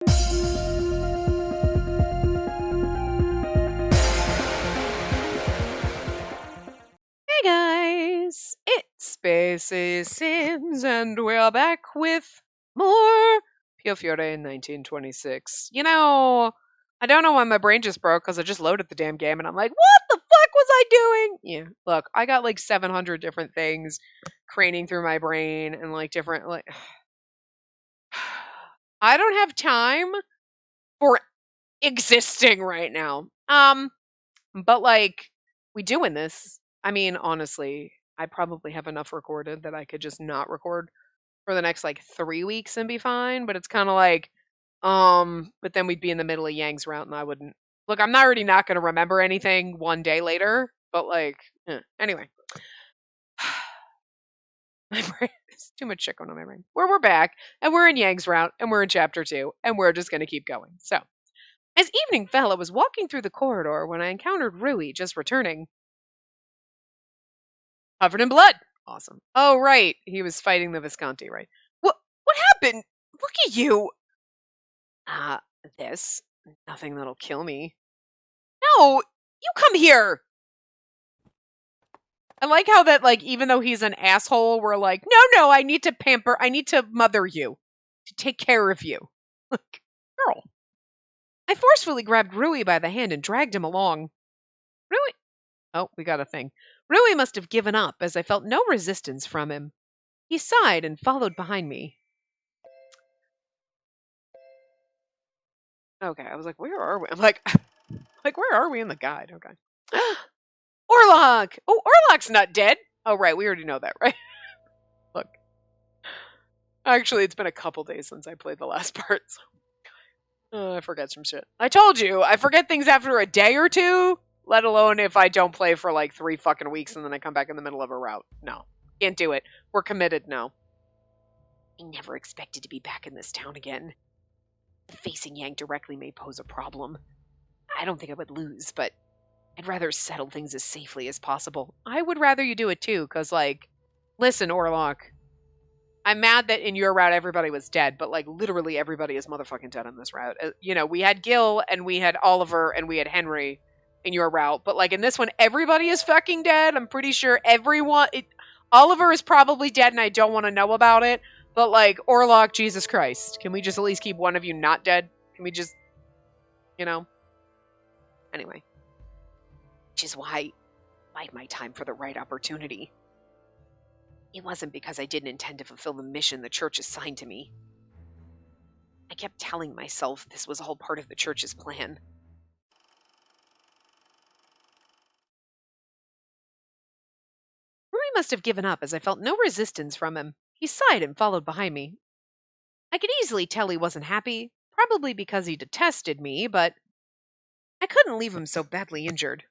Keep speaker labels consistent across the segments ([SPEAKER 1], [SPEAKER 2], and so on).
[SPEAKER 1] Hey guys, it's Spacey Sims, and we're back with more Piofiore in 1926. I don't know why my brain just broke because I just loaded the damn game and I'm like, what the fuck was I doing? Yeah, look, I got like 700 different things craning through my brain and like different, like, I don't have time for existing right now. But like, we doing this. I mean, honestly, I probably have enough recorded that I could just not record for the next like 3 weeks and be fine. But it's kind of like, but then we'd be in the middle of Yang's route and I wouldn't. Look, I'm not already not going to remember anything one day later, but like, anyway. My brain is too much shit going on my brain. We're back and we're in Yang's route and we're in chapter 2 and we're just going to keep going. So, as evening fell, I was walking through the corridor when I encountered Rui just returning. Covered in blood. Awesome. Oh, right. He was fighting the Visconti, right? What happened? Look at you. This. Nothing that'll kill me. No, you come here. I like how that, like, even though he's an asshole, we're like, no, I need to mother you. To take care of you. Like, girl. I forcefully grabbed Rui by the hand and dragged him along. Rui. Oh, we got a thing. Rui must have given up, as I felt no resistance from him. He sighed and followed behind me. Okay, I was like, where are we? I'm like, where are we in the guide? Okay. Orlok! Oh, Orlok's not dead! Oh, right, we already know that, right? Look. Actually, it's been a couple days since I played the last part, so... I forget some shit. I told you, I forget things after a day or two, let alone if I don't play for like 3 fucking weeks and then I come back in the middle of a route. No. Can't do it. We're committed now. I never expected to be back in this town again. Facing Yang directly may pose a problem. I don't think I would lose, but I'd rather settle things as safely as possible. I would rather you do it too, because, like, listen, Orlok, I'm mad that in your route everybody was dead, but, like, literally everybody is motherfucking dead on this route. We had Gil, and we had Oliver, and we had Henry in your route, but, like, in this one, everybody is fucking dead. I'm pretty sure Oliver is probably dead, and I don't want to know about it. But, like, Orlok, Jesus Christ. Can we just at least keep one of you not dead? Can we just, Anyway. Which is why I bide my time for the right opportunity. It wasn't because I didn't intend to fulfill the mission the church assigned to me. I kept telling myself this was all part of the church's plan. Rui must have given up, as I felt no resistance from him. He sighed and followed behind me. I could easily tell he wasn't happy, probably because he detested me, but I couldn't leave him so badly injured.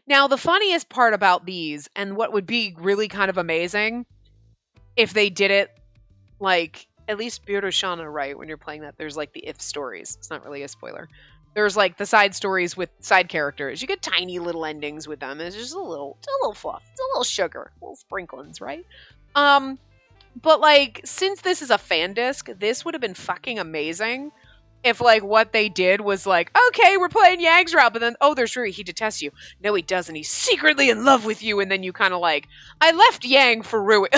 [SPEAKER 1] Now, the funniest part about these, and what would be really kind of amazing, if they did it, like, at least Biroshana, right, when you're playing that, there's, like, the if stories. It's not really a spoiler. There's, like, the side stories with side characters. You get tiny little endings with them. It's just a little fluff. It's a little sugar. Little sprinklings, right? But, like, since this is a fan disc, this would have been fucking amazing if, like, what they did was, like, okay, we're playing Yang's route, but then, oh, there's Rui, he detests you. No, he doesn't. He's secretly in love with you, and then you kind of, like, I left Yang for Rui.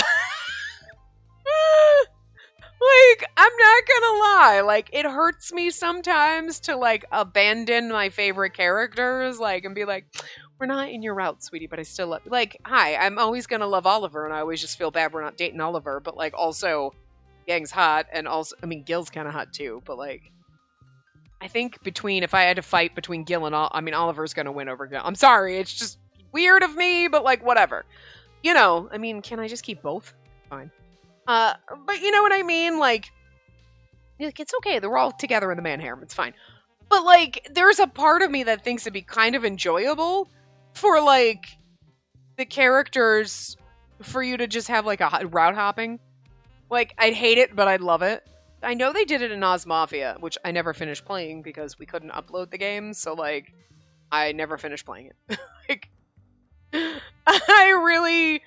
[SPEAKER 1] Like, I'm not gonna lie, like, it hurts me sometimes to, like, abandon my favorite characters, like, and be like, we're not in your route, sweetie, but I still love you. Like, hi, I'm always gonna love Oliver, and I always just feel bad we're not dating Oliver, but, like, also, Yang's hot, and also, I mean, Gil's kind of hot, too, but, like, I think if I had to fight between Gil and Oliver's gonna win over Gil. I'm sorry, it's just weird of me, but, like, whatever. I mean, can I just keep both? Fine. But you know what I mean? Like, it's okay. They're all together in the man harem. It's fine. But, like, there's a part of me that thinks it'd be kind of enjoyable for, like, the characters, for you to just have, like, a route hopping. Like, I'd hate it, but I'd love it. I know they did it in Oz Mafia, which I never finished playing because we couldn't upload the game, so, like, I never finished playing it. Like, I really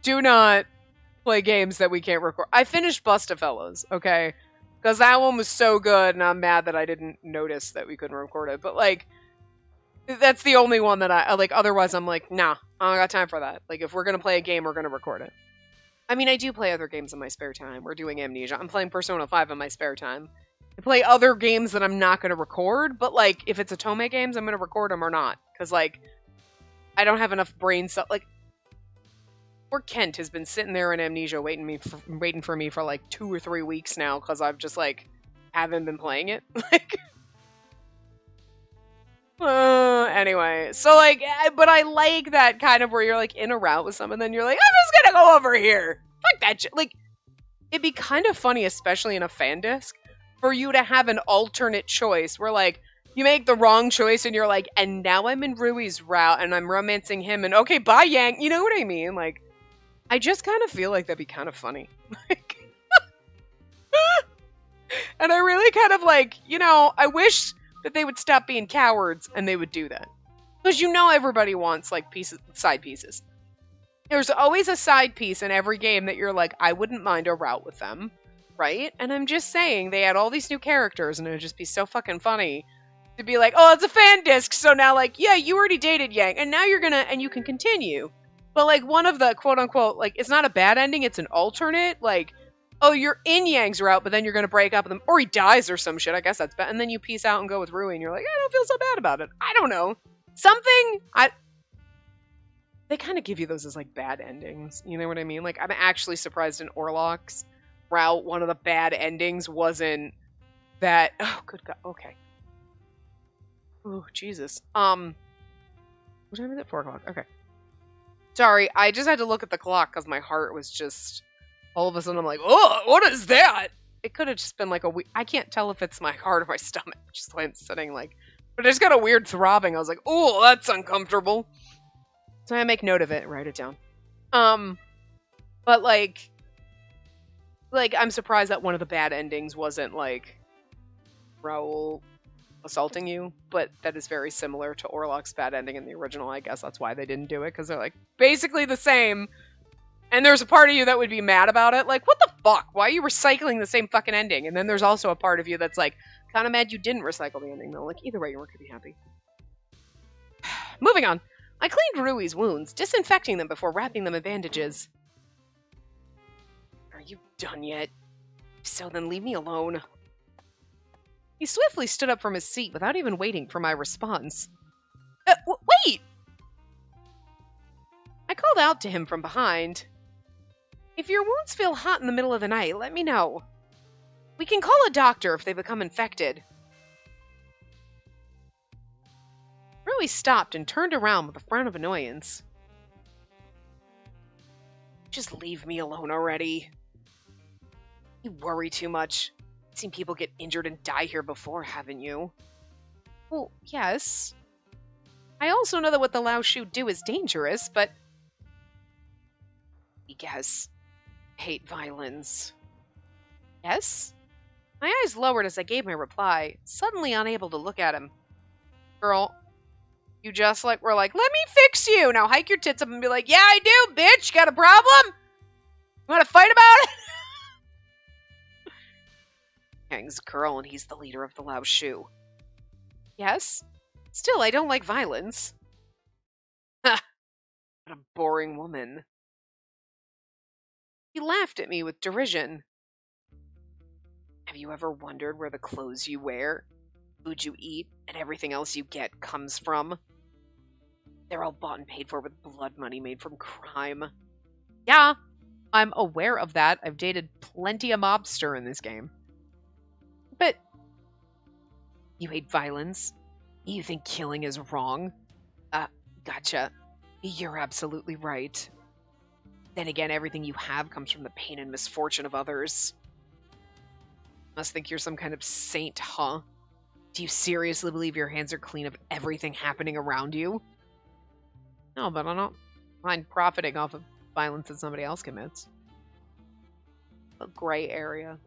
[SPEAKER 1] do not play games that we can't record. I finished Bustafellas, okay? Because that one was so good, and I'm mad that I didn't notice that we couldn't record it. But, like, that's the only one that I, like, otherwise I'm like, nah, I don't got time for that. Like, if we're going to play a game, we're going to record it. I mean, I do play other games in my spare time. We're doing Amnesia. I'm playing Persona 5 in my spare time. I play other games that I'm not going to record, but, like, if it's Otome games, I'm going to record them or not. Because, like, I don't have enough brain cells. Like, poor Kent has been sitting there in Amnesia waiting for me for, like, 2 or 3 weeks now, because I've just, like, haven't been playing it. Like, anyway. So, like, but I like that kind of where you're, like, in a route with someone, then you're like, I'm just gonna go over here. Fuck that shit. Like, it'd be kind of funny, especially in a fan disc, for you to have an alternate choice where, like, you make the wrong choice and you're like, and now I'm in Rui's route and I'm romancing him and okay, bye, Yang. You know what I mean? Like, I just kind of feel like that'd be kind of funny. Like, and I really kind of like, you know, I wish that they would stop being cowards and they would do that. Because you know everybody wants, like, side pieces. There's always a side piece in every game that you're like, I wouldn't mind a route with them. Right? And I'm just saying, they had all these new characters, and it would just be so fucking funny to be like, oh, it's a fan disc, so now, like, yeah, you already dated Yang, and now you're gonna, and you can continue. But, like, one of the quote-unquote, like, it's not a bad ending, it's an alternate, like, oh, you're in Yang's route, but then you're gonna break up with him, or he dies or some shit, I guess that's bad, and then you peace out and go with Rui, and you're like, I don't feel so bad about it. I don't know. They kind of give you those as, like, bad endings, you know what I mean? Like, I'm actually surprised in Orlok's route, one of the bad endings wasn't that, oh, good God, okay. Oh, Jesus. What time is it? 4 o'clock, okay. Sorry, I just had to look at the clock because my heart was just, all of a sudden I'm like, oh, what is that? It could have just been like I can't tell if it's my heart or my stomach, just the way I'm sitting, like, but it's got a weird throbbing. I was like, oh, that's uncomfortable. So I make note of it, write it down. But like, I'm surprised that one of the bad endings wasn't, like, Raoul assaulting you, but that is very similar to Orlok's bad ending in the original. I guess that's why they didn't do it, because they're, like, basically the same, and there's a part of you that would be mad about it, like, what the fuck? Why are you recycling the same fucking ending? And then there's also a part of you that's, like, kind of mad you didn't recycle the ending, though. Like, either way, you weren't gonna be happy. Moving on. I cleaned Rui's wounds, disinfecting them before wrapping them in bandages. Are you done yet? If so, then leave me alone. He swiftly stood up from his seat without even waiting for my response. Wait! I called out to him from behind. If your wounds feel hot in the middle of the night, let me know. We can call a doctor if they become infected. Rui stopped and turned around with a frown of annoyance. Just leave me alone already. You worry too much. I've seen people get injured and die here before, haven't you? Well, yes. I also know that what the Lao Shu do is dangerous, but... Yes. I hate violence. Yes? My eyes lowered as I gave my reply, suddenly unable to look at him. Girl, you just, like, were like, let me fix you! Now hike your tits up and be like, yeah, I do, bitch! Got a problem? You wanna fight about it? Yang's girl, and he's the leader of the Lao Shu. Yes? Still, I don't like violence. Ha! What a boring woman. He laughed at me with derision. Have you ever wondered where the clothes you wear, food you eat, and everything else you get comes from? They're all bought and paid for with blood money made from crime. Yeah, I'm aware of that. I've dated plenty of mobster in this game. But you hate violence? You think killing is wrong? Gotcha. You're absolutely right. Then again, everything you have comes from the pain and misfortune of others. Must think you're some kind of saint, huh? Do you seriously believe your hands are clean of everything happening around you? No, but I don't mind profiting off of violence that somebody else commits. A gray area.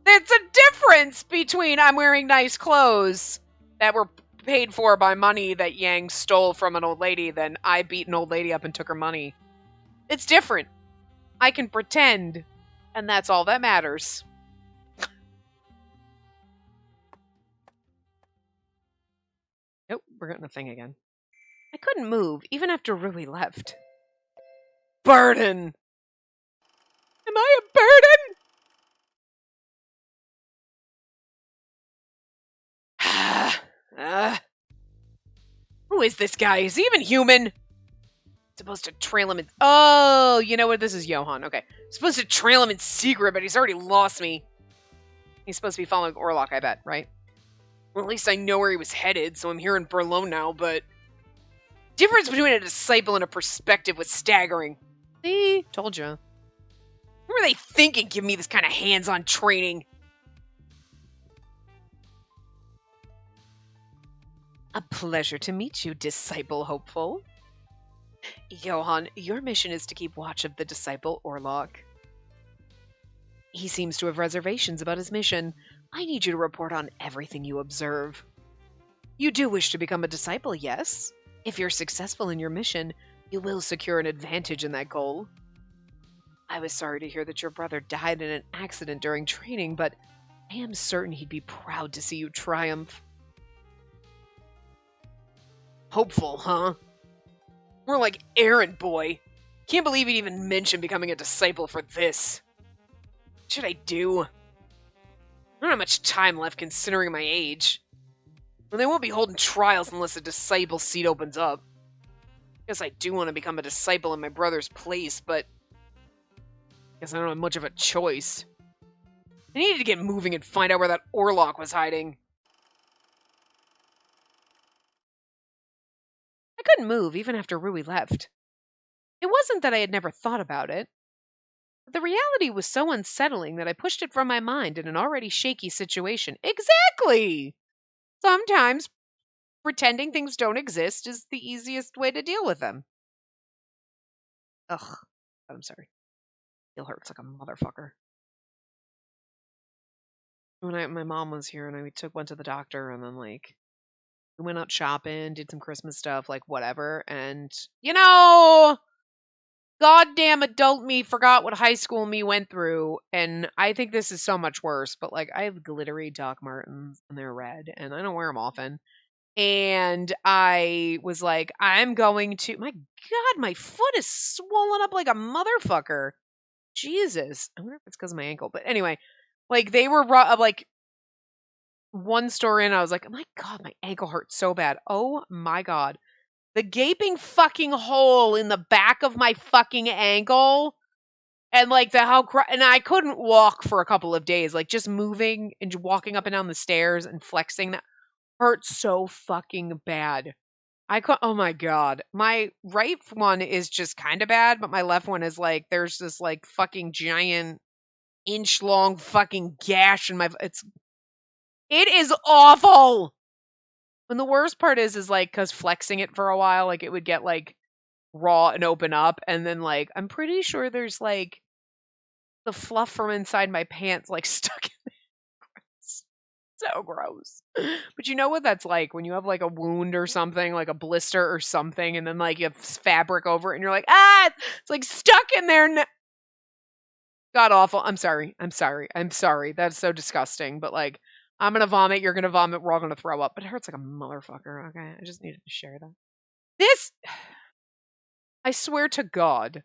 [SPEAKER 1] It's a difference between I'm wearing nice clothes that were paid for by money that Yang stole from an old lady than I beat an old lady up and took her money. It's different. I can pretend And that's all that matters. Nope, we're getting a thing again. I couldn't move, even after Rui left. Burden! Am I a burden? Who is this guy? Is he even human? Supposed to trail him in... Oh, you know what? This is Johan. Okay. Supposed to trail him in secret, but he's already lost me. He's supposed to be following Orlok, I bet, right? Well, at least I know where he was headed, so I'm here in Berlin now, but... Difference between a disciple and a perspective was staggering. See? Told you. What were they thinking giving me this kind of hands-on training? A pleasure to meet you, disciple hopeful. Johan, your mission is to keep watch of the disciple Orlok. He seems to have reservations about his mission. I need you to report on everything you observe. You do wish to become a disciple, yes? If you're successful in your mission, you will secure an advantage in that goal. I was sorry to hear that your brother died in an accident during training, but I am certain he'd be proud to see you triumph. Hopeful, huh? More like errand boy. Can't believe he'd even mention becoming a disciple for this. What should I do? I don't have much time left considering my age. Well, they won't be holding trials unless a disciple seat opens up. Guess I do want to become a disciple in my brother's place, but... Guess I don't have much of a choice. I needed to get moving and find out where that Orlok was hiding. I couldn't move even after Rui left. It wasn't that I had never thought about it. But the reality was so unsettling that I pushed it from my mind in an already shaky situation. Exactly! Sometimes pretending things don't exist is the easiest way to deal with them. Ugh. I'm sorry. It hurts like a motherfucker. When my mom was here and we went to the doctor and then like we went out shopping, did some Christmas stuff, like whatever, and goddamn adult me forgot what high school me went through, and I think this is so much worse, but like I have glittery Doc Martens and they're red and I don't wear them often. And I was like, I'm going to, my God, my foot is swollen up like a motherfucker. Jesus. I wonder if it's because of my ankle. But anyway, like they were like one store in, I was like, oh my God, my ankle hurts so bad. Oh my God. The gaping fucking hole in the back of my fucking ankle. And like and I couldn't walk for a couple of days. Like just moving and walking up and down the stairs and flexing that hurt so fucking bad. Oh my God. My right one is just kind of bad, but my left one is like, there's this like fucking giant inch long fucking gash in it is awful. And the worst part is like, cause flexing it for a while, like it would get like raw and open up. And then like, I'm pretty sure there's like the fluff from inside my pants, like stuck in so gross. But you know what that's like when you have like a wound or something, like a blister or something, and then like you have fabric over it and you're like, it's like stuck in there. God awful. I'm sorry. That's so disgusting. But like, I'm going to vomit. You're going to vomit. We're all going to throw up. But it hurts like a motherfucker. Okay. I just needed to share that. I swear to God,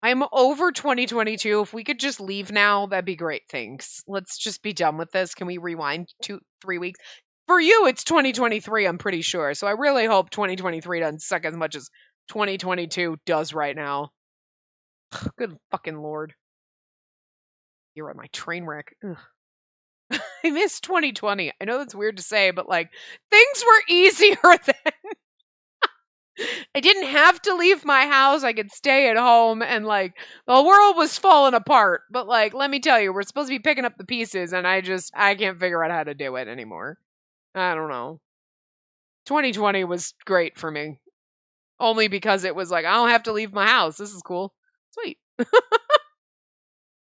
[SPEAKER 1] I'm over 2022. If we could just leave now, that'd be great. Thanks. Let's just be done with this. Can we rewind 2-3 weeks? For you, it's 2023, I'm pretty sure. So I really hope 2023 doesn't suck as much as 2022 does right now. Good fucking Lord. You're on my train wreck. I miss 2020. I know that's weird to say, but like things were easier then. I didn't have to leave my house. I could stay at home and like the world was falling apart. But like, let me tell you, we're supposed to be picking up the pieces and I can't figure out how to do it anymore. I don't know. 2020 was great for me. Only because it was like, I don't have to leave my house. This is cool. Sweet.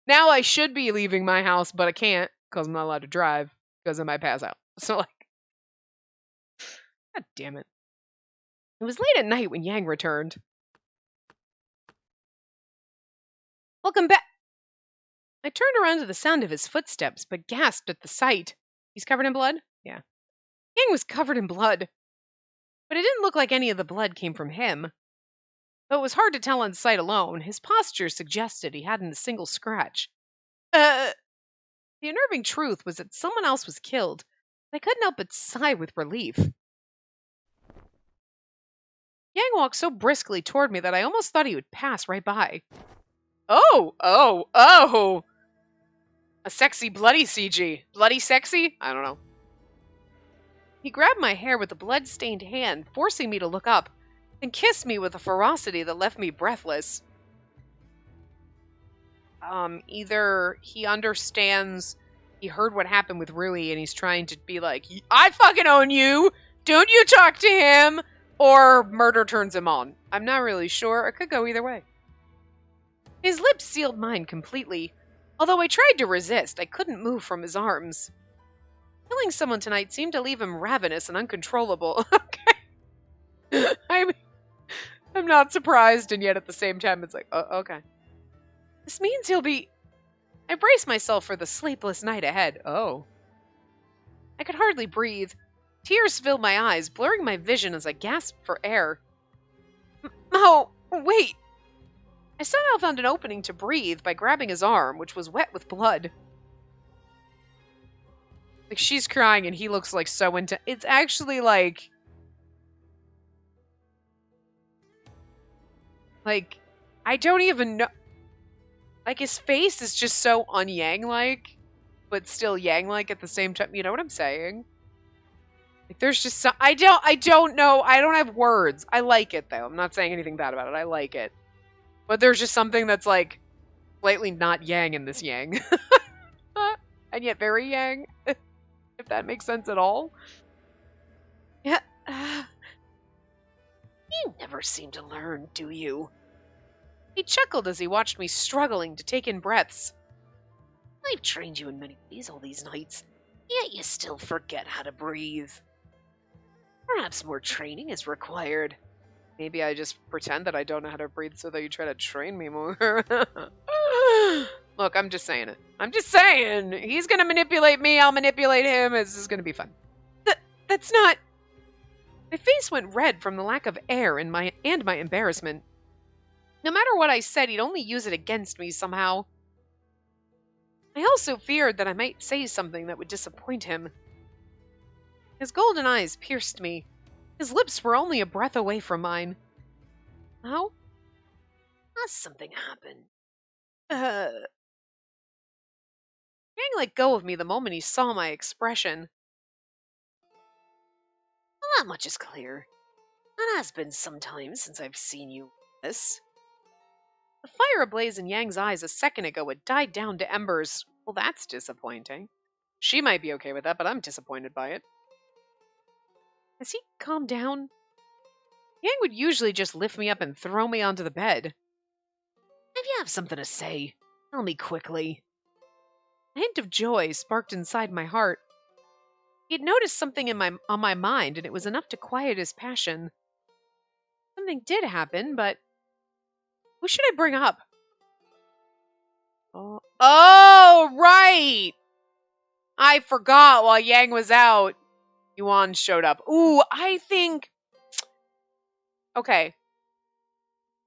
[SPEAKER 1] Now I should be leaving my house, but I can't because I'm not allowed to drive because I might pass out. So like, God damn it. It was late at night when Yang returned. Welcome back. I turned around to the sound of his footsteps, but gasped at the sight. He's covered in blood? Yeah. Yang was covered in blood. But it didn't look like any of the blood came from him. Though it was hard to tell on sight alone, his posture suggested he hadn't a single scratch. The unnerving truth was that someone else was killed. I couldn't help but sigh with relief. Yang walked so briskly toward me that I almost thought he would pass right by. Oh! A sexy bloody CG. Bloody sexy? I don't know. He grabbed my hair with a blood-stained hand, forcing me to look up, and kissed me with a ferocity that left me breathless. Either he understands he heard what happened with Rui and he's trying to be like, I fucking own you! Don't you talk to him! Or murder turns him on. I'm not really sure. It could go either way. His lips sealed mine completely. Although I tried to resist, I couldn't move from his arms. Killing someone tonight seemed to leave him ravenous and uncontrollable. Okay. I'm not surprised, and yet at the same time, it's like, okay. This means he'll be... I braced myself for the sleepless night ahead. Oh. I could hardly breathe. Tears filled my eyes, blurring my vision as I gasped for air. Oh, wait. I somehow found an opening to breathe by grabbing his arm, which was wet with blood. Like, she's crying and he looks like so into... It's actually like... Like, I don't even know... Like, his face is just so un-Yang-like, but still Yang-like at the same time. You know what I'm saying? Like, there's just some... I don't know. I don't have words. I like it, though. I'm not saying anything bad about it. I like it. But there's just something that's, like, slightly not Yang in this Yang. And yet very Yang, if that makes sense at all. Yeah. You never seem to learn, do you? He chuckled as he watched me struggling to take in breaths. I've trained you in many ways all these nights, yet you still forget how to breathe. Perhaps more training is required. Maybe I just pretend that I don't know how to breathe so that you try to train me more. Look, I'm just saying it. I'm just saying. He's gonna manipulate me, I'll manipulate him. This is gonna be fun. That's not... My face went red from the lack of air and my embarrassment. No matter what I said, he'd only use it against me somehow. I also feared that I might say something that would disappoint him. His golden eyes pierced me. His lips were only a breath away from mine. How? Something happened. Yang let go of me the moment he saw my expression. Well, that much is clear. It has been some time since I've seen you like this. The fire ablaze in Yang's eyes a second ago had died down to embers. Well, that's disappointing. She might be okay with that, but I'm disappointed by it. Has he calmed down? Yang would usually just lift me up and throw me onto the bed. If you have something to say, tell me quickly. A hint of joy sparked inside my heart. He'd noticed something on my mind, and it was enough to quiet his passion. Something did happen, but who should I bring up? Oh, right! I forgot while Yang was out. Yuan showed up. Ooh, I think... Okay.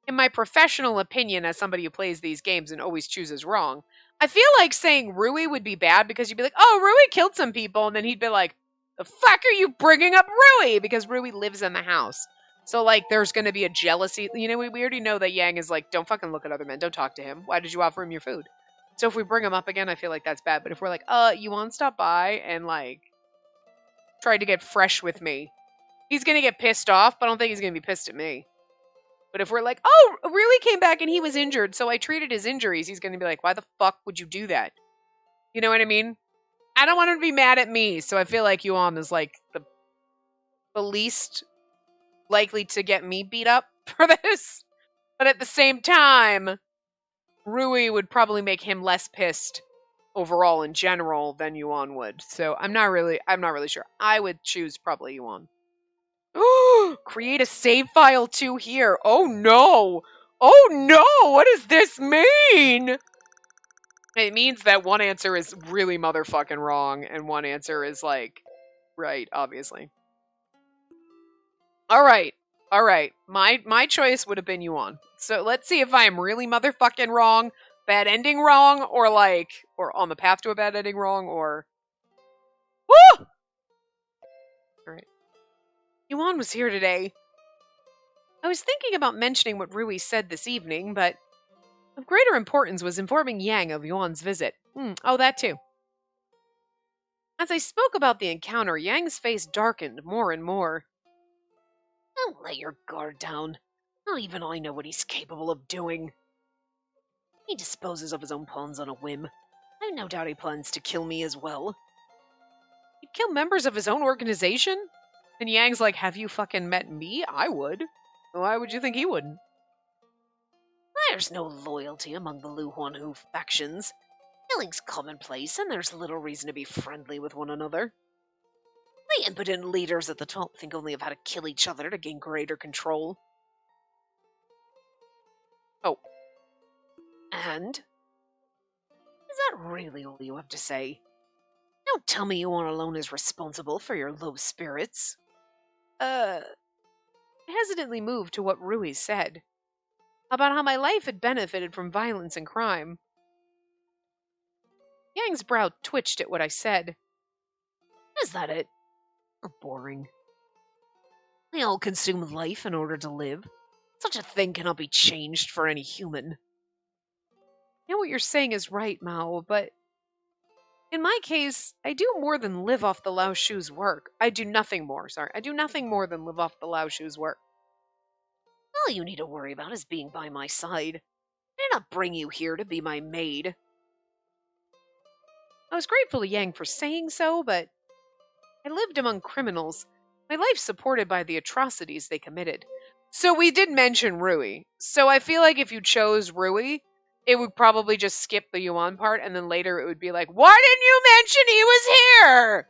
[SPEAKER 1] In my professional opinion, as somebody who plays these games and always chooses wrong, I feel like saying Rui would be bad because you'd be like, oh, Rui killed some people, and then he'd be like, the fuck are you bringing up Rui? Because Rui lives in the house. So, like, there's going to be a jealousy. You know, we already know that Yang is like, don't fucking look at other men. Don't talk to him. Why did you offer him your food? So if we bring him up again, I feel like that's bad. But if we're like, Yuan stopped by and, like, tried to get fresh with me, he's going to get pissed off, but I don't think he's going to be pissed at me. But if we're like, oh, Rui came back and he was injured, so I treated his injuries, he's going to be like, why the fuck would you do that? You know what I mean? I don't want him to be mad at me, so I feel like Yuan is, like, the least likely to get me beat up for this. But at the same time, Rui would probably make him less pissed overall in general than Yuan would. So I'm not really sure. I would choose probably Yuan. Create a save file too here. Oh no! Oh no! What does this mean? It means that one answer is really motherfucking wrong, and one answer is, like, right, obviously. Alright. Alright. My choice would have been Yuan. So let's see if I am really motherfucking wrong, bad ending wrong, or on the path to a bad ending wrong, or... Woo! Alright. Yuan was here today. I was thinking about mentioning what Rui said this evening, but of greater importance was informing Yang of Yuan's visit. Oh, that too. As I spoke about the encounter, Yang's face darkened more and more. Don't let your guard down. Not even I know what he's capable of doing. He disposes of his own pawns on a whim. I have no doubt he plans to kill me as well. He'd kill members of his own organization? And Yang's like, have you fucking met me? I would. Why would you think he wouldn't? There's no loyalty among the Lu Huanhu factions. Killing's commonplace, and there's little reason to be friendly with one another. The impotent leaders at the top think only of how to kill each other to gain greater control. Oh. And? Is that really all you have to say? Don't tell me Yuan alone is responsible for your low spirits. I hesitantly moved to what Rui said. About how my life had benefited from violence and crime. Yang's brow twitched at what I said. Is that it? Oh, boring. We all consume life in order to live. Such a thing cannot be changed for any human. I know what you're saying is right, Mao, but in my case, I do more than live off the Lao Shu's work. I do nothing more than live off the Lao Shu's work. All you need to worry about is being by my side. I did not bring you here to be my maid. I was grateful to Yang for saying so, but I lived among criminals, my life supported by the atrocities they committed. So we did mention Rui. So I feel like if you chose Rui, it would probably just skip the Yuan part, and then later it would be like, why didn't you mention he was here?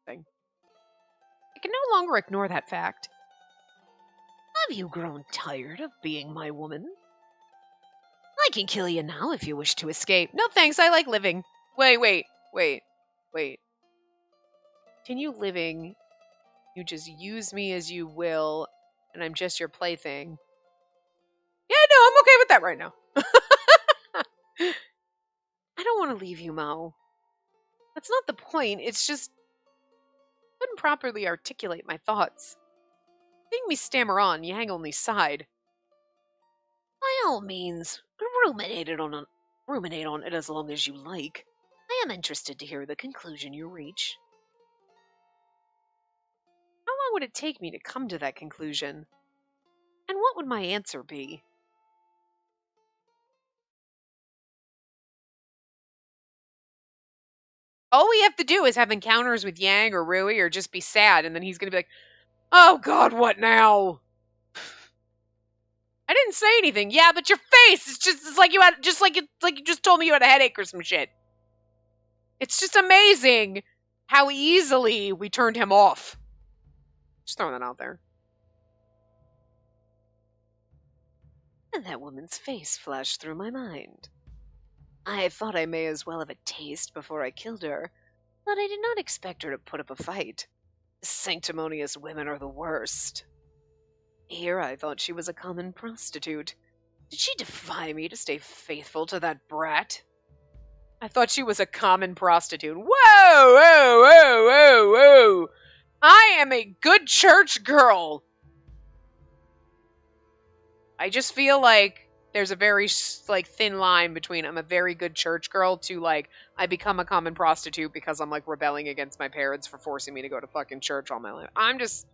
[SPEAKER 1] I can no longer ignore that fact. Have you grown tired of being my woman? I can kill you now if you wish to escape. No thanks, I like living. Wait. Continue living. You just use me as you will, and I'm just your plaything. Yeah, no, I'm okay with that right now. I don't want to leave you, Mao. That's not the point, it's just... I couldn't properly articulate my thoughts. Seeing me stammer on, Yang only sighed. By all means, ruminate on it as long as you like. I am interested to hear the conclusion you reach. How long would it take me to come to that conclusion? And what would my answer be? All we have to do is have encounters with Yang or Rui or just be sad, and then he's going to be like, oh god, what now? I didn't say anything. Yeah, but your face, it's like you just told me you had a headache or some shit. It's just amazing how easily we turned him off. Just throwing that out there. And that woman's face flashed through my mind. I thought I may as well have a taste before I killed her, but I did not expect her to put up a fight. Sanctimonious women are the worst. Here I thought she was a common prostitute. Did she defy me to stay faithful to that brat? I thought she was a common prostitute. Whoa! I am a good church girl. I just feel like there's a very thin line between I'm a very good church girl to I become a common prostitute because I'm rebelling against my parents for forcing me to go to fucking church all my life. I'm just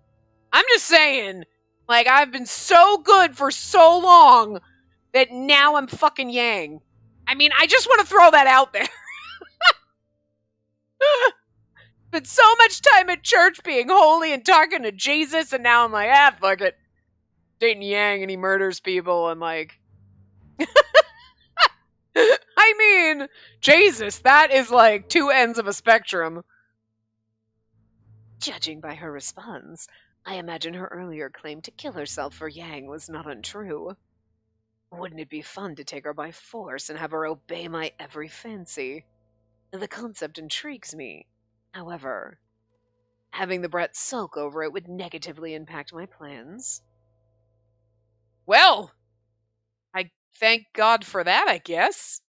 [SPEAKER 1] saying, I've been so good for so long that now I'm fucking Yang. I mean, I just want to throw that out there. Spent so much time at church being holy and talking to Jesus, and now I'm fuck it. Dating Yang and he murders people, and I mean, Jesus, that is two ends of a spectrum. Judging by her response, I imagine her earlier claim to kill herself for Yang was not untrue. Wouldn't it be fun to take her by force and have her obey my every fancy? The concept intrigues me. However, having the brat sulk over it would negatively impact my plans. Well, I thank God for that, I guess.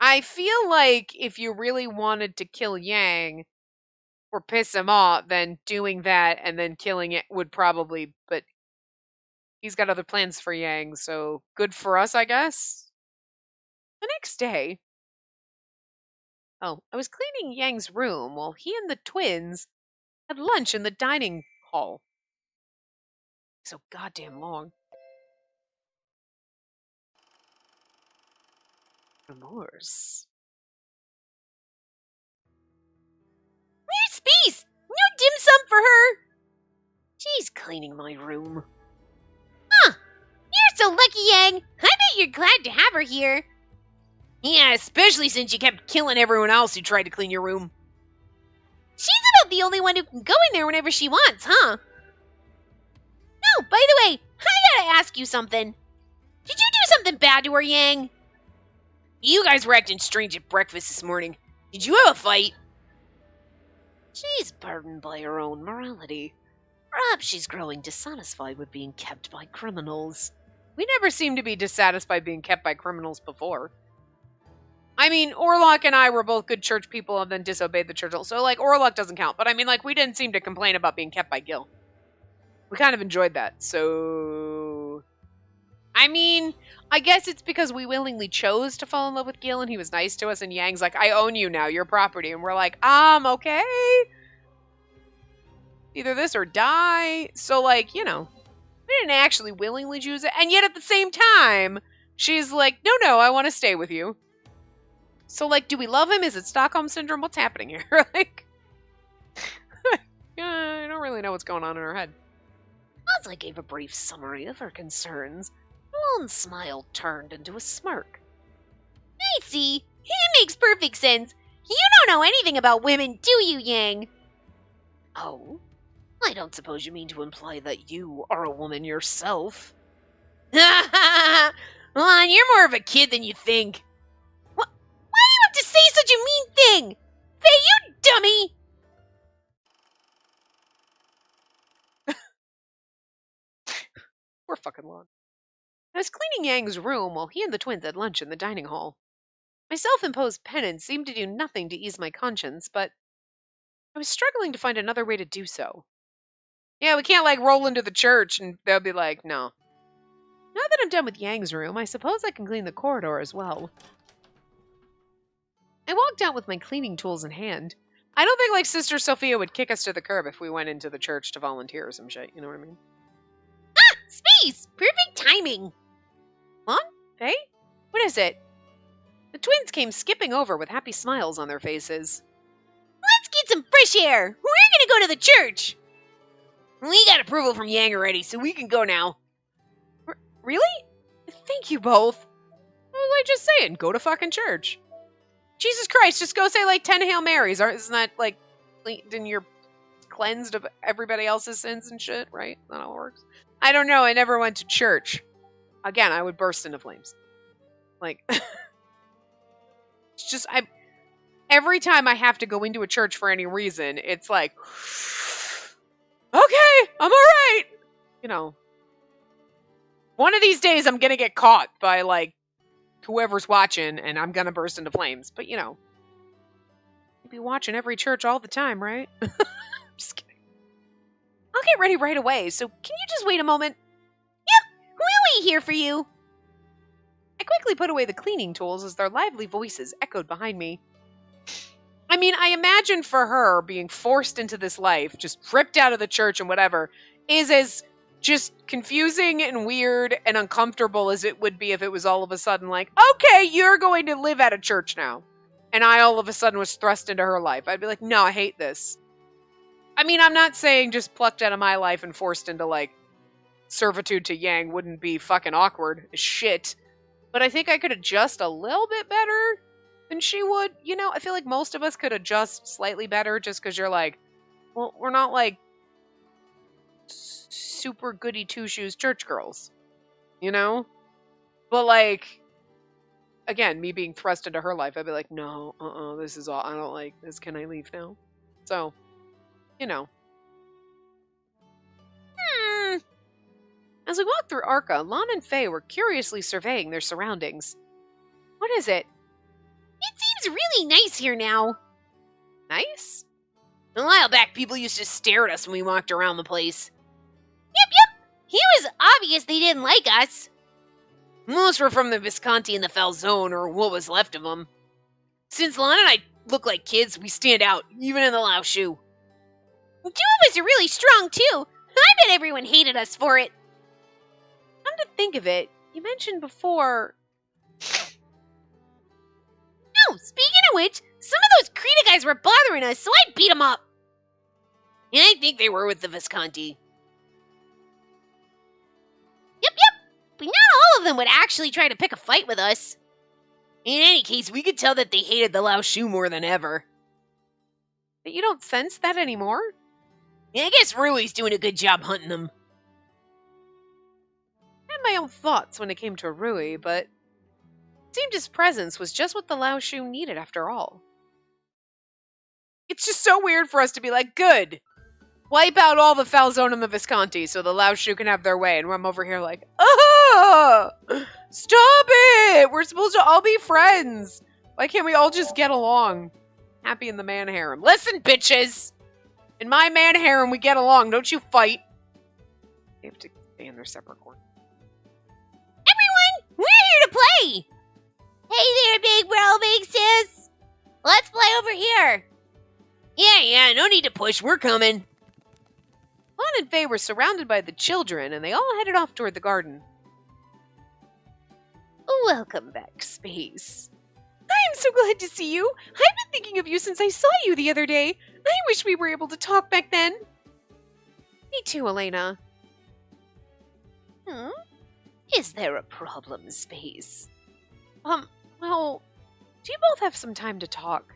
[SPEAKER 1] I feel like if you really wanted to kill Yang or piss him off, then doing that and then killing it would probably, but he's got other plans for Yang, so good for us, I guess. The next day, I was cleaning Yang's room while he and the twins had lunch in the dining hall. So goddamn long. Remorse. Where's Space? No dim sum for her. She's cleaning my room. Huh. You're so lucky, Yang. I bet you're glad to have her here. Yeah, especially since you kept killing everyone else who tried to clean your room. She's about the only one who can go in there whenever she wants, huh? No, by the way, I gotta ask you something. Did you do something bad to her, Yang? You guys were acting strange at breakfast this morning. Did you have a fight? She's burdened by her own morality. Perhaps she's growing dissatisfied with being kept by criminals. We never seemed to be dissatisfied being kept by criminals before. I mean, Orlok and I were both good church people and then disobeyed the church. So, Orlok doesn't count. But I mean, we didn't seem to complain about being kept by Gil. We kind of enjoyed that. So, I mean, I guess it's because we willingly chose to fall in love with Gil and he was nice to us. And Yang's like, I own you now, your property. And we're like, okay. Either this or die. So, we didn't actually willingly choose it. And yet at the same time, she's like, no, I want to stay with you. So, do we love him? Is it Stockholm Syndrome? What's happening here? I don't really know what's going on in her head. As I gave a brief summary of her concerns, Lone smile turned into a smirk. I see. It makes perfect sense. You don't know anything about women, do you, Yang? Oh? I don't suppose you mean to imply that you are a woman yourself. Well, you're more of a kid than you think. Why do you have to say such a mean thing? Hey, you dummy! We're fucking long. I was cleaning Yang's room while he and the twins had lunch in the dining hall. My self-imposed penance seemed to do nothing to ease my conscience, but I was struggling to find another way to do so. Yeah, we can't, roll into the church and they'll be like, no. Now that I'm done with Yang's room, I suppose I can clean the corridor as well. I walked out with my cleaning tools in hand. I don't think, Sister Sophia would kick us to the curb if we went into the church to volunteer or some shit, you know what I mean? Ah! Space! Perfect timing! Mom? Hey? What is it? The twins came skipping over with happy smiles on their faces. Let's get some fresh air! We're gonna go to the church! We got approval from Yang already, so we can go now. Really? Thank you both. What was I just saying? Go to fucking church. Jesus Christ, just go say 10 Hail Marys. Isn't that then you're cleansed of everybody else's sins and shit, right? That's how it works. I don't know, I never went to church. Again, I would burst into flames. It's just, every time I have to go into a church for any reason, it's okay, I'm alright. One of these days I'm gonna get caught by, whoever's watching, and I'm gonna burst into flames. But, you'd be watching every church all the time, right? I'm just kidding. I'll get ready right away, so can you just wait a moment? Yep, we'll wait here for you. I quickly put away the cleaning tools as their lively voices echoed behind me. I mean, I imagine for her being forced into this life, just ripped out of the church and whatever, is as just confusing and weird and uncomfortable as it would be if it was all of a sudden okay, you're going to live at a church now. And I all of a sudden was thrust into her life. I'd be like, no, I hate this. I mean, I'm not saying just plucked out of my life and forced into servitude to Yang wouldn't be fucking awkward as shit. But I think I could adjust a little bit better than she would. I feel like most of us could adjust slightly better just because you're well, we're not super goody two-shoes church girls. you know? But, like, again, me being thrust into her life, I'd be like, no, this is all, I don't like this. Can I leave now? So, you know. As we walked through Arca, Lon and Faye were curiously surveying their surroundings. What is it?
[SPEAKER 2] It seems really nice here now.
[SPEAKER 1] Nice?
[SPEAKER 2] A while back, people used to stare at us when we walked around the place. Yep. It was obvious they didn't like us.
[SPEAKER 1] Most were from the Visconti and the Falzone, or what was left of them. Since Lon and I look like kids, we stand out, even in the Lao shoe.
[SPEAKER 2] 2 of us are really strong, too. I bet everyone hated us for it.
[SPEAKER 1] Come to think of it, you mentioned before...
[SPEAKER 2] Oh, speaking of which, some of those Krita guys were bothering us, so I beat them up.
[SPEAKER 1] And I think they were with the Visconti.
[SPEAKER 2] Yep. But not all of them would actually try to pick a fight with us.
[SPEAKER 1] In any case, we could tell that they hated the Lao Shu more than ever. But you don't sense that anymore?
[SPEAKER 2] Yeah, I guess Rui's doing a good job hunting them.
[SPEAKER 1] I had my own thoughts when it came to Rui, but it seemed his presence was just what the Lao Shu needed after all. It's just so weird for us to be like, good, wipe out all the Falzone and the Visconti so the Lao Shu can have their way, and I'm over here like, stop it! We're supposed to all be friends. Why can't we all just get along? Happy in the man harem. Listen, bitches! In my man harem, we get along. Don't you fight. They have to stay in their separate corner.
[SPEAKER 2] Everyone, we're here to play! Hey there, big bro, big sis! Let's play over here!
[SPEAKER 1] Yeah, no need to push. We're coming. Lon and Faye were surrounded by the children, and they all headed off toward the garden. Welcome back, Space. I am so glad to see you. I've been thinking of you since I saw you the other day. I wish we were able to talk back then. Me too, Elena. Is there a problem, Space? Well, do you both have some time to talk?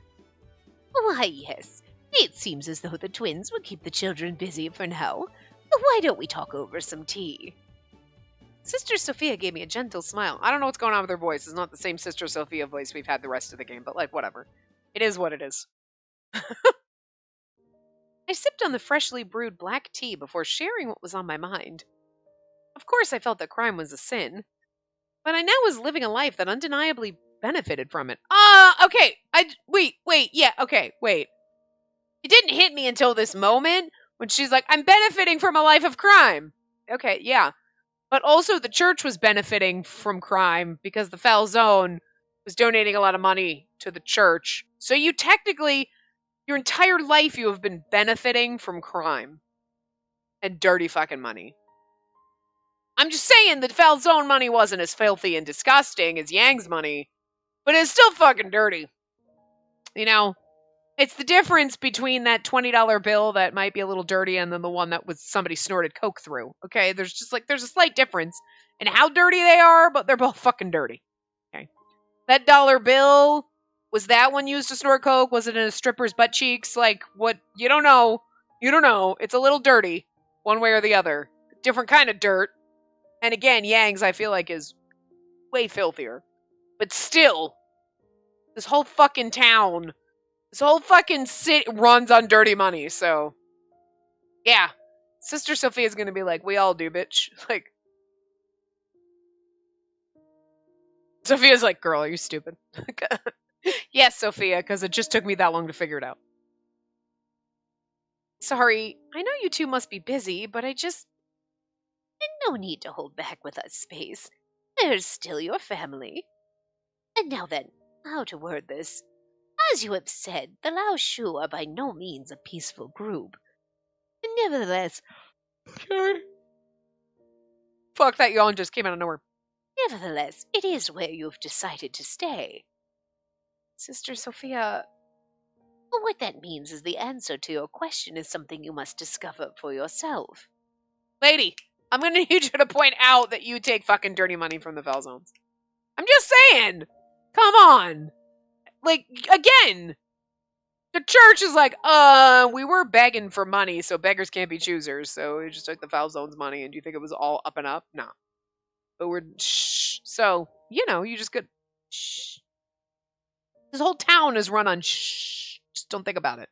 [SPEAKER 1] Why, yes. It seems as though the twins will keep the children busy for now. Why don't we talk over some tea? Sister Sophia gave me a gentle smile. I don't know what's going on with her voice. It's not the same Sister Sophia voice we've had the rest of the game, but like, whatever. It is what it is. I sipped on the freshly brewed black tea before sharing what was on my mind. Of course, I felt that crime was a sin, but I now was living a life that undeniably benefited from it. Okay. Wait. It didn't hit me until this moment when she's like, I'm benefiting from a life of crime. Okay, yeah. But also the church was benefiting from crime because the Falzone was donating a lot of money to the church. So you technically, your entire life you have been benefiting from crime and dirty fucking money. I'm just saying the Falzone money wasn't as filthy and disgusting as Yang's money, but it's still fucking dirty. You know, it's the difference between that $20 bill that might be a little dirty and then the one that was somebody snorted coke through. Okay, there's a slight difference in how dirty they are, but they're both fucking dirty. Okay, that dollar bill, was that one used to snort coke? Was it in a stripper's butt cheeks? Like, what? You don't know. It's a little dirty, one way or the other. Different kind of dirt. And again, Yang's, I feel like, is way filthier. But still, this whole fucking town, this whole fucking city runs on dirty money, so... Yeah. Sister Sophia's gonna be like, we all do, bitch. Like... Sophia's like, girl, are you stupid? Yes, Sophia, because it just took me that long to figure it out. Sorry, I know you two must be busy, but I just... And no need to hold back with us, Space. There's still your family. And now then, how to word this? As you have said, the Lao Shu are by no means a peaceful group. Nevertheless... Okay. Fuck, that yawn just came out of nowhere. Nevertheless, it is where you've decided to stay. Sister Sophia... What that means is the answer to your question is something you must discover for yourself. Lady, I'm gonna need you to point out that you take fucking dirty money from the Falzones. I'm just saying! Come on! Like, again, the church is like, we were begging for money, so beggars can't be choosers, so we just took the Falzones' money, and do you think it was all up and up? No. but we're shh. So, you just get shh. This whole town is run on shh. Just don't think about it.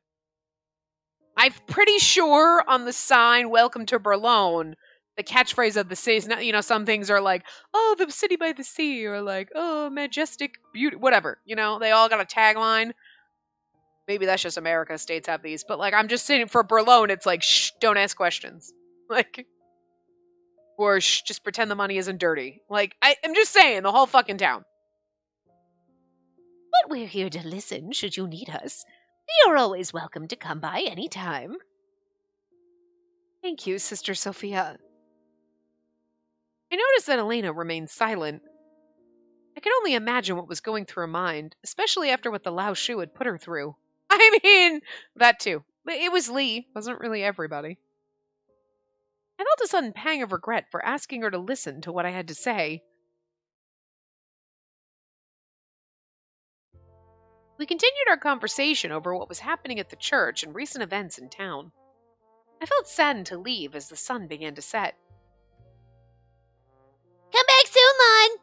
[SPEAKER 1] I'm pretty sure on the sign, "Welcome to Berlin," the catchphrase of the city is, some things are like, "Oh, the city by the sea," or like, "Oh, majestic beauty," whatever. They all got a tagline. Maybe that's just America. States have these. But, I'm just saying for Berlin, it's like, shh, don't ask questions. Or shh, just pretend the money isn't dirty. I'm just saying, the whole fucking town.
[SPEAKER 2] But we're here to listen should you need us. You're always welcome to come by any time.
[SPEAKER 1] Thank you, Sister Sophia. I noticed that Elena remained silent. I could only imagine what was going through her mind, especially after what the Lao Shu had put her through. I mean, that too. It was Lee, wasn't really everybody. I felt a sudden pang of regret for asking her to listen to what I had to say. We continued our conversation over what was happening at the church and recent events in town. I felt saddened to leave as the sun began to set.
[SPEAKER 2] Come back soon, Lon.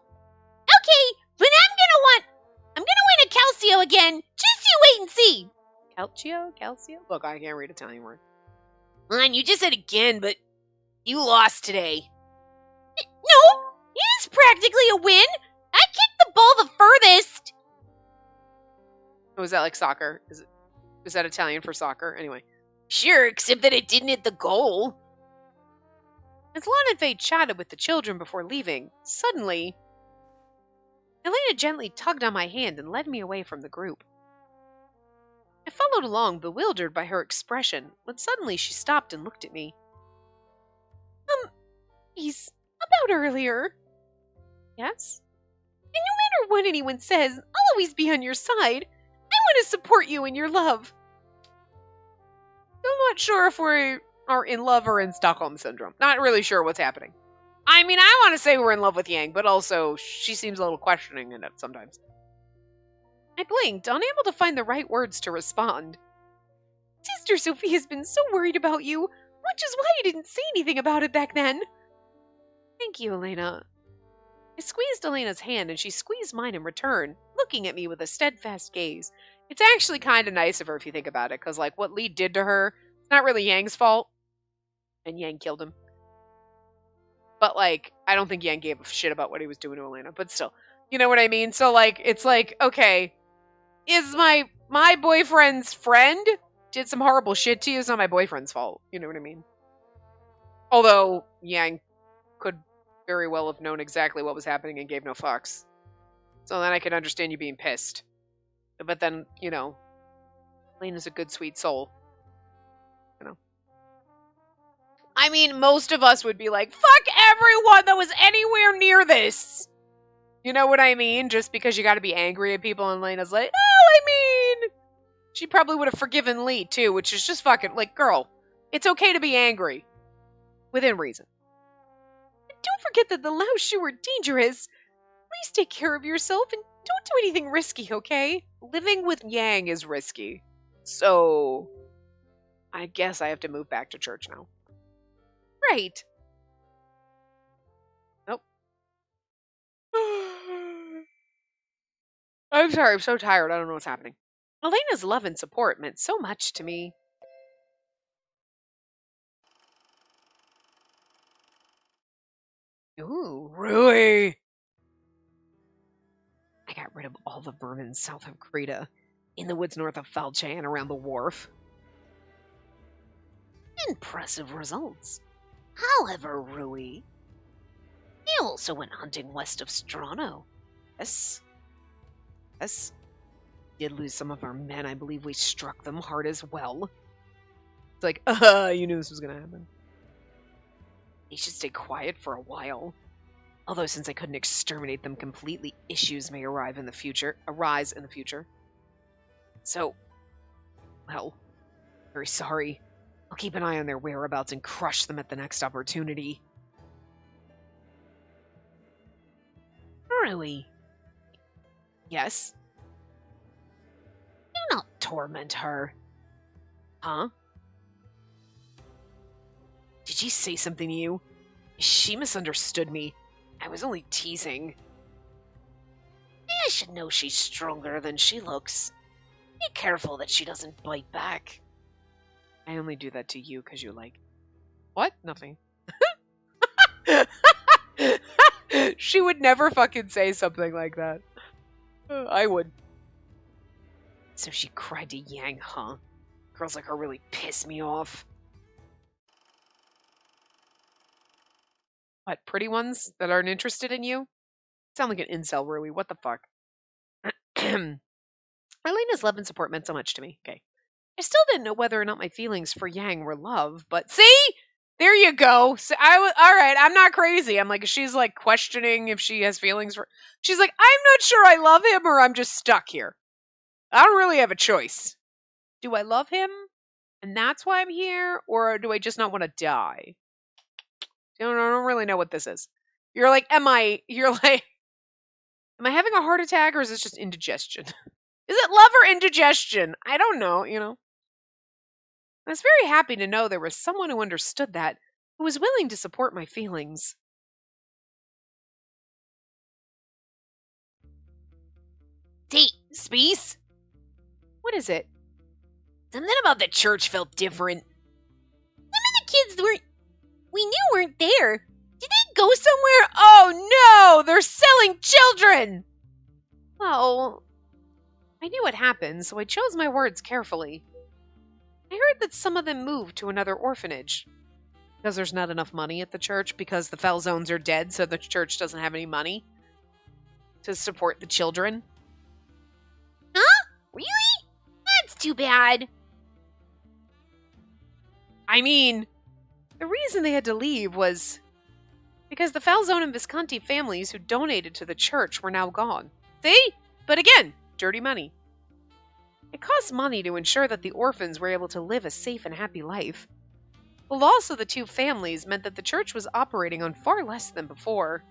[SPEAKER 2] Okay, but I'm gonna win a Calcio again. Just you wait and see.
[SPEAKER 1] Calcio? Look, I can't read Italian words.
[SPEAKER 2] Lon, you just said again, but you lost today. No, it is practically a win. I kicked the ball the furthest.
[SPEAKER 1] Oh, is that like soccer? Is that Italian for soccer? Anyway.
[SPEAKER 2] Sure, except that it didn't hit the goal.
[SPEAKER 1] As Lon and Faye chatted with the children before leaving, suddenly, Elena gently tugged on my hand and led me away from the group. I followed along, bewildered by her expression, when suddenly she stopped and looked at me. He's about earlier. Yes? And no matter what anyone says, I'll always be on your side. I want to support you in your love. I'm not sure if we are in love or in Stockholm Syndrome. Not really sure what's happening. I mean, I want to say we're in love with Yang, but also she seems a little questioning in it sometimes. I blinked, unable to find the right words to respond. Sister Sophie has been so worried about you, which is why you didn't say anything about it back then. Thank you, Elena. I squeezed Elena's hand and she squeezed mine in return, looking at me with a steadfast gaze. It's actually kind of nice of her if you think about it, because what Lee did to her, it's not really Yang's fault. And Yang killed him. But I don't think Yang gave a shit about what he was doing to Elena, but still. You know what I mean? So it's okay, is my boyfriend's friend did some horrible shit to you, it's not my boyfriend's fault. You know what I mean? Although Yang could very well have known exactly what was happening and gave no fucks. So then I could understand you being pissed. But then, Elena's a good, sweet soul. I mean, most of us would be like, fuck everyone that was anywhere near this. You know what I mean? Just because you gotta be angry at people, and Elena's like, oh, I mean... She probably would have forgiven Lee, too, which is just fucking, girl, it's okay to be angry. Within reason. And don't forget that the Lao Shu are dangerous. Please take care of yourself and don't do anything risky, okay? Living with Yang is risky. So, I guess I have to move back to church now. Right. Nope. I'm sorry, I'm so tired. I don't know what's happening. Elena's love and support meant so much to me. Ooh, Rui! I got rid of all the vermin south of Krita, in the woods north of Falche and around the wharf.
[SPEAKER 2] Impressive results. However, Rui, you also went hunting west of Strano.
[SPEAKER 1] Yes. Yes. Did lose some of our men. I believe we struck them hard as well. It's like, you knew this was gonna happen. They should stay quiet for a while. Although since I couldn't exterminate them completely, issues may arise in the future. So, well, very sorry. I'll keep an eye on their whereabouts and crush them at the next opportunity.
[SPEAKER 2] Rui.
[SPEAKER 1] Yes?
[SPEAKER 2] Do not torment her.
[SPEAKER 1] Huh? Did she say something to you? She misunderstood me. I was only teasing.
[SPEAKER 2] I should know she's stronger than she looks. Be careful that she doesn't bite back.
[SPEAKER 1] I only do that to you because you like... What? Nothing. She would never fucking say something like that. I would.
[SPEAKER 2] So she cried to Yang, huh? Girls like her really piss me off.
[SPEAKER 1] What, pretty ones that aren't interested in you? Sound like an incel, Rui. What the fuck? Elena's love and support meant so much to me. Okay. I still didn't know whether or not my feelings for Yang were love, but see? There you go. So alright, I'm not crazy. I'm like, she's like questioning if she has feelings for... She's like, I'm not sure I love him or I'm just stuck here. I don't really have a choice. Do I love him? And that's why I'm here? Or do I just not want to die? I don't really know what this is. You're like, am I having a heart attack or is this just indigestion? Is it love or indigestion? I don't know, I was very happy to know there was someone who understood that, who was willing to support my feelings.
[SPEAKER 2] Hey, Space?
[SPEAKER 1] What is it?
[SPEAKER 2] Something about the church felt different. Some of the kids we knew weren't there. Did they go somewhere?
[SPEAKER 1] Oh no! They're selling children! Well, I knew what happened, so I chose my words carefully. I heard that some of them moved to another orphanage. Because there's not enough money at the church, because the Falzones are dead, so the church doesn't have any money to support the children.
[SPEAKER 2] Huh? Really? That's too bad.
[SPEAKER 1] I mean, the reason they had to leave was because the Falzone and Visconti families who donated to the church were now gone. See? But again, dirty money. It cost money to ensure that the orphans were able to live a safe and happy life. The loss of the two families meant that the church was operating on far less than before.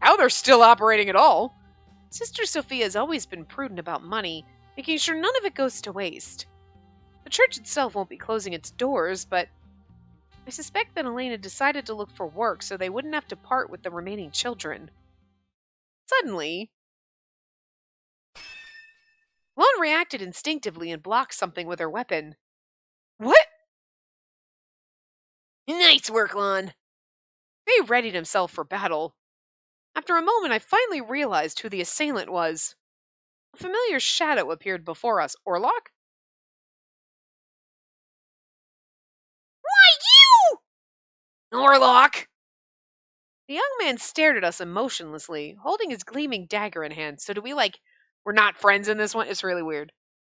[SPEAKER 1] Now they're still operating at all. Sister Sophia has always been prudent about money, making sure none of it goes to waste. The church itself won't be closing its doors, but I suspect that Elena decided to look for work so they wouldn't have to part with the remaining children. Suddenly, Lon reacted instinctively and blocked something with her weapon. What?
[SPEAKER 2] Nice work, Lon.
[SPEAKER 1] He readied himself for battle. After a moment, I finally realized who the assailant was. A familiar shadow appeared before us. Orlok?
[SPEAKER 2] Why, you! Orlok!
[SPEAKER 1] The young man stared at us emotionlessly, holding his gleaming dagger in hand. So we're not friends in this one? It's really weird.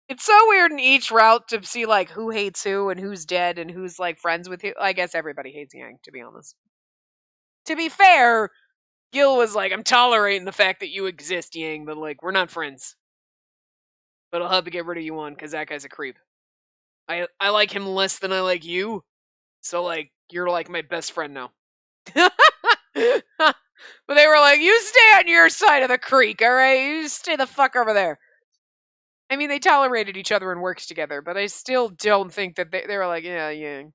[SPEAKER 1] It's so weird in each route to see, who hates who and who's dead and who's, friends with who. I guess everybody hates Yang, to be honest. To be fair, Gil was like, I'm tolerating the fact that you exist, Yang, but, we're not friends. But I'll have to get rid of you on, because that guy's a creep. I like him less than I like you, so, you're, my best friend now. But they were like, you stay on your side of the creek, alright? You stay the fuck over there. I mean, they tolerated each other and worked together, but I still don't think that they were like, yeah, Yang.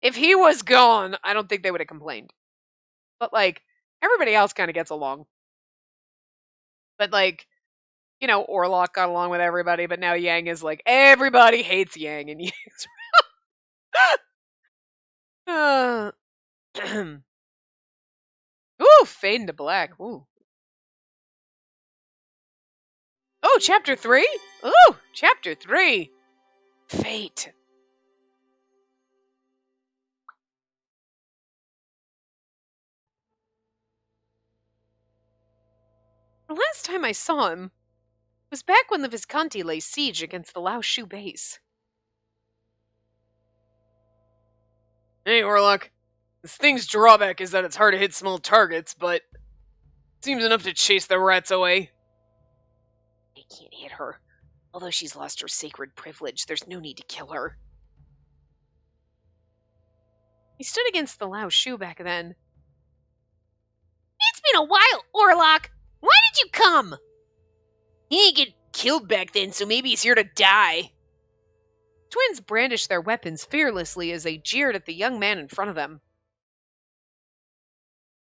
[SPEAKER 1] If he was gone, I don't think they would have complained. But, everybody else kind of gets along. But, Orlok got along with everybody, but now Yang is like, everybody hates Yang, and Yang's... Ooh, fade into black. Ooh. Oh, chapter 3? Ooh, chapter 3. Fate. The last time I saw him was back when the Visconti lay siege against the Lao Shu base. Hey, Orlok. This thing's drawback is that it's hard to hit small targets, but it seems enough to chase the rats away.
[SPEAKER 2] I can't hit her. Although she's lost her sacred privilege, there's no need to kill her.
[SPEAKER 1] He stood against the Lao Shu back then.
[SPEAKER 2] It's been a while, Orlok! Why did you come? He didn't get killed back then, so maybe he's here to die.
[SPEAKER 1] Twins brandished their weapons fearlessly as they jeered at the young man in front of them.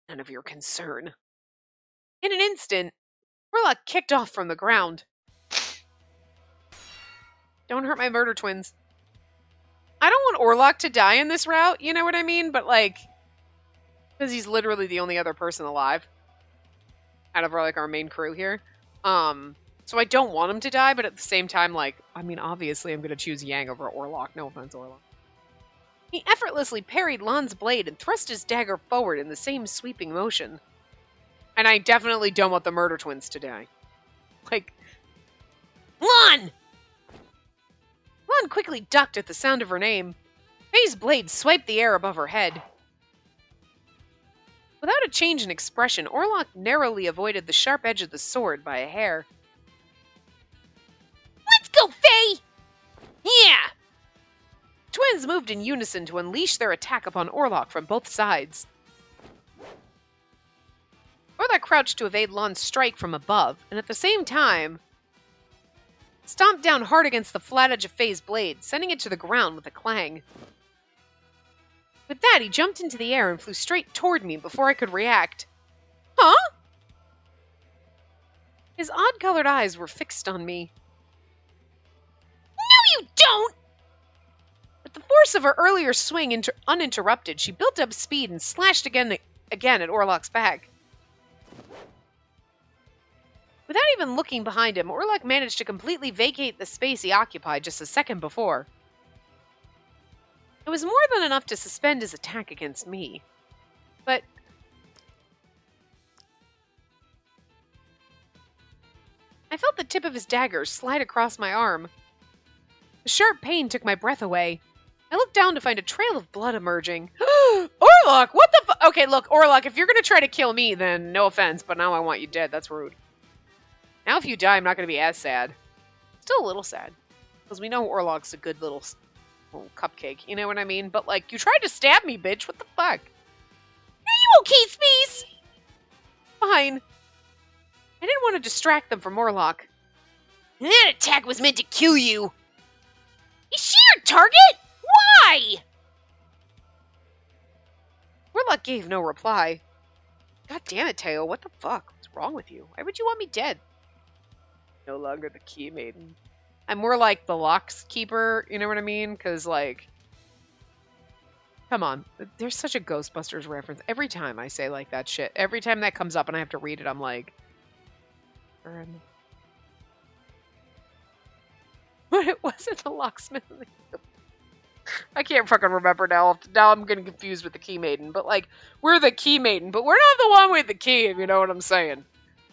[SPEAKER 1] None of your concern. In an instant, Orlok kicked off from the ground. Don't hurt my murder twins. I don't want Orlok to die in this route, you know what I mean? But, like, because he's literally the only other person alive out of our main crew here. So I don't want him to die, but at the same time, like, I mean, obviously I'm going to choose Yang over Orlok. No offense, Orlok. He effortlessly parried Lan's blade and thrust his dagger forward in the same sweeping motion. And I definitely don't want the murder twins to die. Like,
[SPEAKER 2] Lan!
[SPEAKER 1] Lan quickly ducked at the sound of her name. Faye's blade swiped the air above her head. Without a change in expression, Orlok narrowly avoided the sharp edge of the sword by a hair.
[SPEAKER 2] Let's go, Faye! Yeah!
[SPEAKER 1] Twins moved in unison to unleash their attack upon Orlok from both sides. Orlok crouched to evade Lan's strike from above, and at the same time, stomped down hard against the flat edge of Faye's blade, sending it to the ground with a clang. With that, he jumped into the air and flew straight toward me before I could react. Huh? His odd-colored eyes were fixed on me.
[SPEAKER 2] No, you don't!
[SPEAKER 1] With the force of her earlier swing uninterrupted, she built up speed and slashed again at Orlok's back. Without even looking behind him, Orlok managed to completely vacate the space he occupied just a second before. It was more than enough to suspend his attack against me. But I felt the tip of his dagger slide across my arm. The sharp pain took my breath away. I looked down to find a trail of blood emerging. Orlok, what the fu- Okay, look, Orlok, if you're gonna try to kill me, then no offense, but now I want you dead. That's rude. Now if you die, I'm not gonna be as sad. Still a little sad. Because we know Orlok's a good little cupcake, you know what I mean? But, like, you tried to stab me, bitch. What the fuck?
[SPEAKER 2] Are you okay, Space?
[SPEAKER 1] Fine. I didn't want to distract them from Orlok.
[SPEAKER 2] That attack was meant to kill you. Is she your target? Why?
[SPEAKER 1] Orlok gave no reply. God damn it, Teo. What the fuck? What's wrong with you? Why would you want me dead? No longer the key maiden. I'm more like the locks keeper, you know what I mean? Because, like, come on. There's such a Ghostbusters reference. Every time I say, like, that shit, every time that comes up and I have to read it, I'm like... But it wasn't a locksmith. I can't fucking remember now. Now I'm getting confused with the key maiden. But, like, we're the key maiden, but we're not the one with the key, if you know what I'm saying.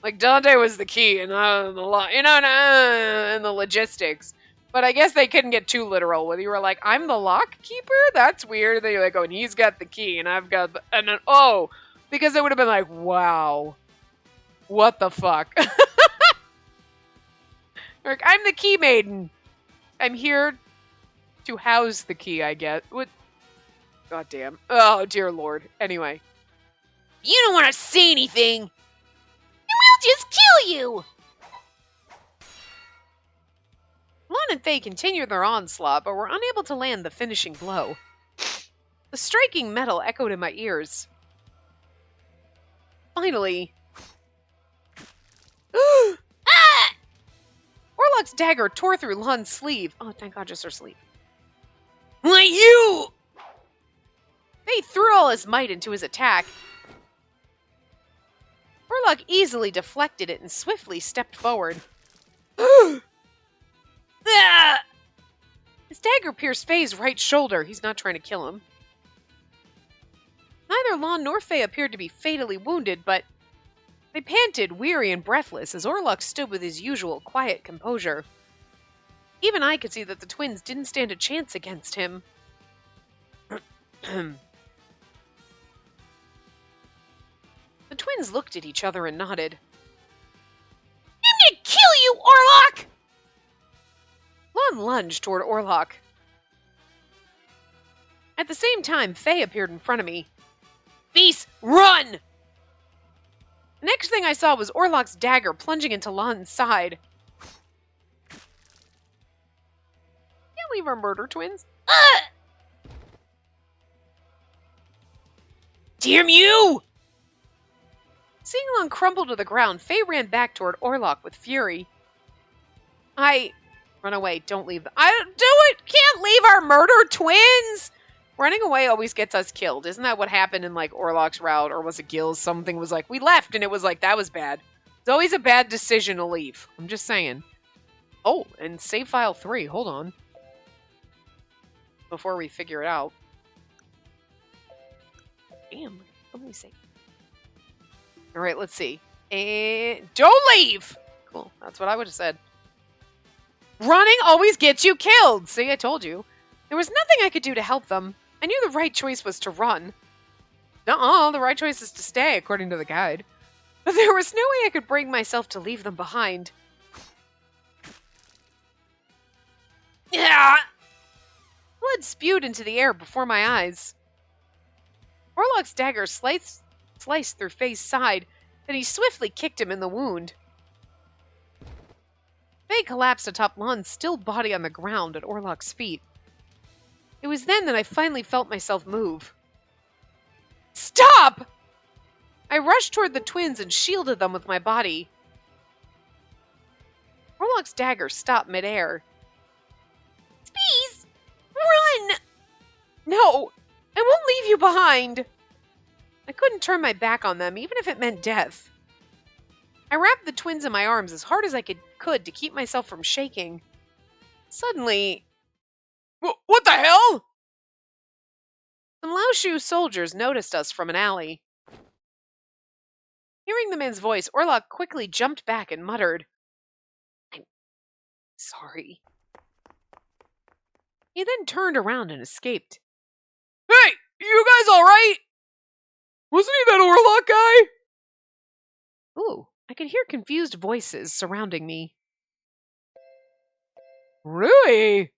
[SPEAKER 1] Like, Dante was the key and and the logistics. But I guess they couldn't get too literal. Whether you were like, I'm the lock keeper? That's weird. Then you're like, oh, and he's got the key and I've got the... And then, oh, because it would have been like, wow. What the fuck? Like, I'm the key maiden. I'm here to house the key, I guess. What? God damn. Oh, dear Lord. Anyway.
[SPEAKER 2] You don't want to say anything. We'll just kill you!
[SPEAKER 1] Lan and Faye continued their onslaught, but were unable to land the finishing blow. The striking metal echoed in my ears. Finally...
[SPEAKER 2] Ah!
[SPEAKER 1] Orlok's dagger tore through Lan's sleeve. Oh, thank God, just her sleeve.
[SPEAKER 2] Like you!
[SPEAKER 1] Faye threw all his might into his attack. Orlok easily deflected it and swiftly stepped forward.
[SPEAKER 2] Ah!
[SPEAKER 1] His dagger pierced Faye's right shoulder. He's not trying to kill him. Neither Lan nor Faye appeared to be fatally wounded, but they panted, weary and breathless, as Orlok stood with his usual quiet composure. Even I could see that the twins didn't stand a chance against him. The twins looked at each other and nodded.
[SPEAKER 2] I'm gonna kill you, Orlok!
[SPEAKER 1] Lan lunged toward Orlok. At the same time, Faye appeared in front of me.
[SPEAKER 2] Beast, run!
[SPEAKER 1] The next thing I saw was Orlok's dagger plunging into Lan's side. Can't leave our murder twins.
[SPEAKER 2] Damn you!
[SPEAKER 1] Seeing Lung crumple to the ground, Faye ran back toward Orlok with fury. Run away, don't leave them. I don't do it! Can't leave our murder twins! Running away always gets us killed. Isn't that what happened in, like, Orlok's route? Or was it Gil's? Something was like, we left, and it was like, that was bad. It's always a bad decision to leave. I'm just saying. Oh, and save file 3. Hold on. Before we figure it out. Damn. Let me see. Alright, let's see. And don't leave! Cool. That's what I would have said. Running always gets you killed! See, I told you. There was nothing I could do to help them. I knew the right choice was to run. Nuh-uh, the right choice is to stay, according to the guide. But there was no way I could bring myself to leave them behind. Yeah! Blood spewed into the air before my eyes. Orlok's dagger sliced through Faye's side, and he swiftly kicked him in the wound. Faye collapsed atop Lun's still body on the ground at Orlok's feet. It was then that I finally felt myself move. Stop! I rushed toward the twins and shielded them with my body. Orlok's dagger stopped midair.
[SPEAKER 2] Space! Run!
[SPEAKER 1] No! I won't leave you behind! I couldn't turn my back on them, even if it meant death. I wrapped the twins in my arms as hard as I could to keep myself from shaking. Suddenly... What the hell? Some Laoshu soldiers noticed us from an alley. Hearing the man's voice, Orlok quickly jumped back and muttered, I'm sorry. He then turned around and escaped. Hey, you guys alright? Wasn't he that Orlok guy? Ooh, I could hear confused voices surrounding me. Rui?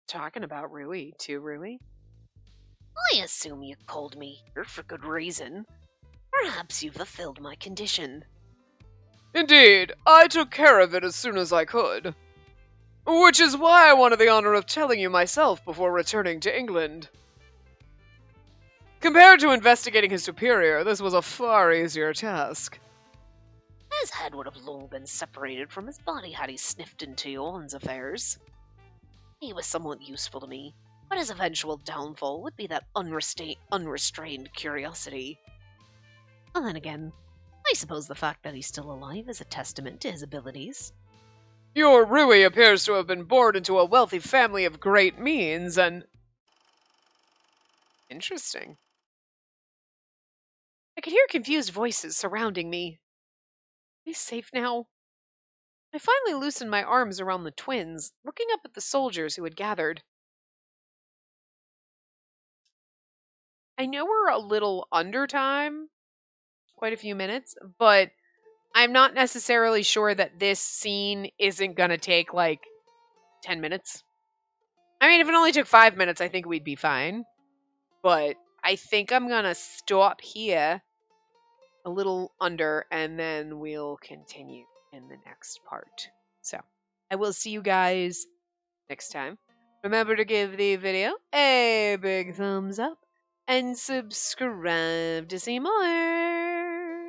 [SPEAKER 1] Talking about Rui, too, Rui?
[SPEAKER 2] I assume you called me here for good reason. Perhaps you fulfilled my condition.
[SPEAKER 1] Indeed, I took care of it as soon as I could. Which is why I wanted the honor of telling you myself before returning to England. Compared to investigating his superior, this was a far easier task.
[SPEAKER 2] His head would have long been separated from his body had he sniffed into Yolan's affairs. He was somewhat useful to me, but his eventual downfall would be that unrestrained curiosity. And then again, I suppose the fact that he's still alive is a testament to his abilities.
[SPEAKER 1] Your Rui appears to have been born into a wealthy family of great means, and... Interesting. I could hear confused voices surrounding me. Are you safe now? I finally loosened my arms around the twins, looking up at the soldiers who had gathered. I know we're a little under time, quite a few minutes, but I'm not necessarily sure that this scene isn't going to take, 10 minutes. I mean, if it only took 5 minutes, I think we'd be fine. But I think I'm going to stop here, a little under, and then we'll continue in the next part. So, I will see you guys next time. Remember to give the video a big thumbs up and subscribe to see more.